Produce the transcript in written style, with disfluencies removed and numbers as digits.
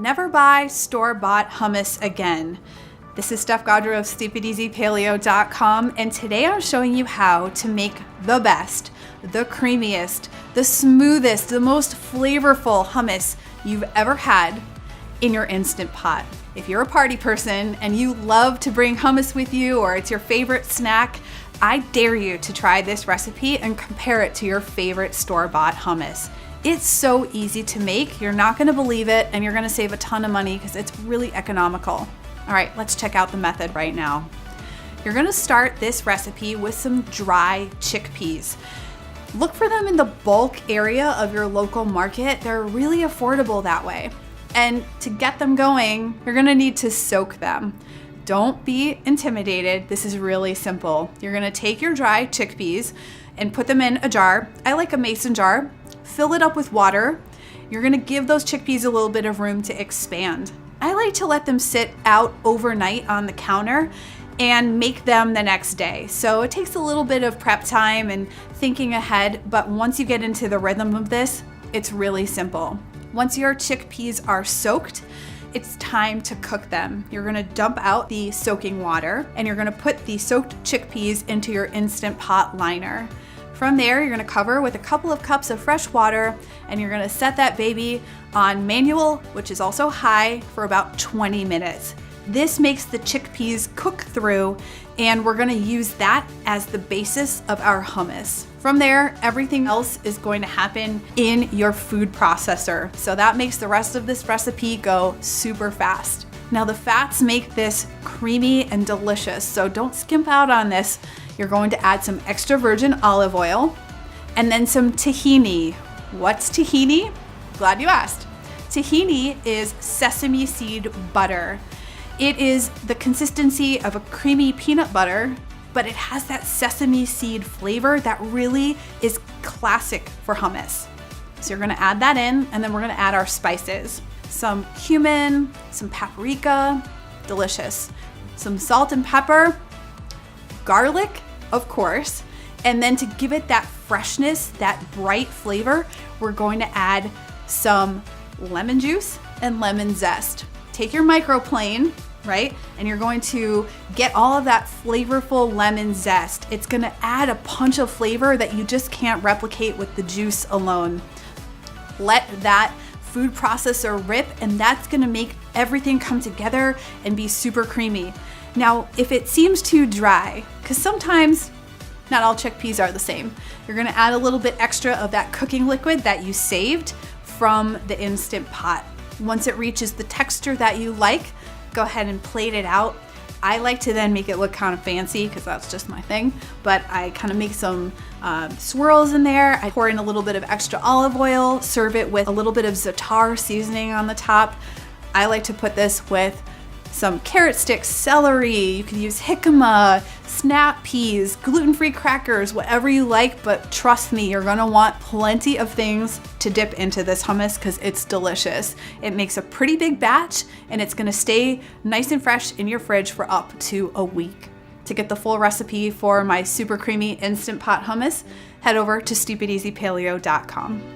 never buy store-bought hummus again. This is Steph Gaudreau of StupidEasyPaleo.com, and today I'm showing you how to make the best, the creamiest, the smoothest, the most flavorful hummus you've ever had in your Instant Pot. If you're a party person and you love to bring hummus with you, or it's your favorite snack, I dare you to try this recipe and compare it to your favorite store-bought hummus. It's so easy to make, you're not gonna believe it, and you're gonna save a ton of money because it's really economical. All right, let's check out the method right now. You're gonna start this recipe with some dry chickpeas. Look for them in the bulk area of your local market. They're really affordable that way. And to get them going, you're gonna need to soak them. Don't be intimidated, this is really simple. You're gonna take your dry chickpeas and put them in a jar. I like a mason jar. Fill it up with water. You're gonna give those chickpeas a little bit of room to expand. I like to let them sit out overnight on the counter and make them the next day. So it takes a little bit of prep time and thinking ahead, but once you get into the rhythm of this, it's really simple. Once your chickpeas are soaked, it's time to cook them. You're gonna dump out the soaking water and you're gonna put the soaked chickpeas into your Instant Pot liner. From there, you're gonna cover with a couple of cups of fresh water and you're gonna set that baby on manual, which is also high, for about 20 minutes. This makes the chickpeas cook through, and we're gonna use that as the basis of our hummus. From there, everything else is going to happen in your food processor. So that makes the rest of this recipe go super fast. Now the fats make this creamy and delicious, so don't skimp out on this. You're going to add some extra virgin olive oil and then some tahini. What's tahini? Glad you asked. Tahini is sesame seed butter. It is the consistency of a creamy peanut butter, but it has that sesame seed flavor that really is classic for hummus. So you're gonna add that in, and then we're gonna add our spices. Some cumin, some paprika, delicious. Some salt and pepper, garlic, of course, and then to give it that freshness, that bright flavor, we're going to add some lemon juice and lemon zest. Take your microplane, right? And you're going to get all of that flavorful lemon zest. It's gonna add a punch of flavor that you just can't replicate with the juice alone. Let that food processor rip, and that's gonna make everything come together and be super creamy. Now, if it seems too dry, because sometimes not all chickpeas are the same, you're gonna add a little bit extra of that cooking liquid that you saved from the Instant Pot. Once it reaches the texture that you like, go ahead and plate it out. I like to then make it look kind of fancy because that's just my thing, but I kind of make some swirls in there. I pour in a little bit of extra olive oil, serve it with a little bit of za'atar seasoning on the top. I like to put this with some carrot sticks, celery, you can use jicama, snap peas, gluten-free crackers, whatever you like, but trust me, you're gonna want plenty of things to dip into this hummus because it's delicious. It makes a pretty big batch and it's gonna stay nice and fresh in your fridge for up to a week. To get the full recipe for my super creamy Instant Pot hummus, head over to StupidEasyPaleo.com.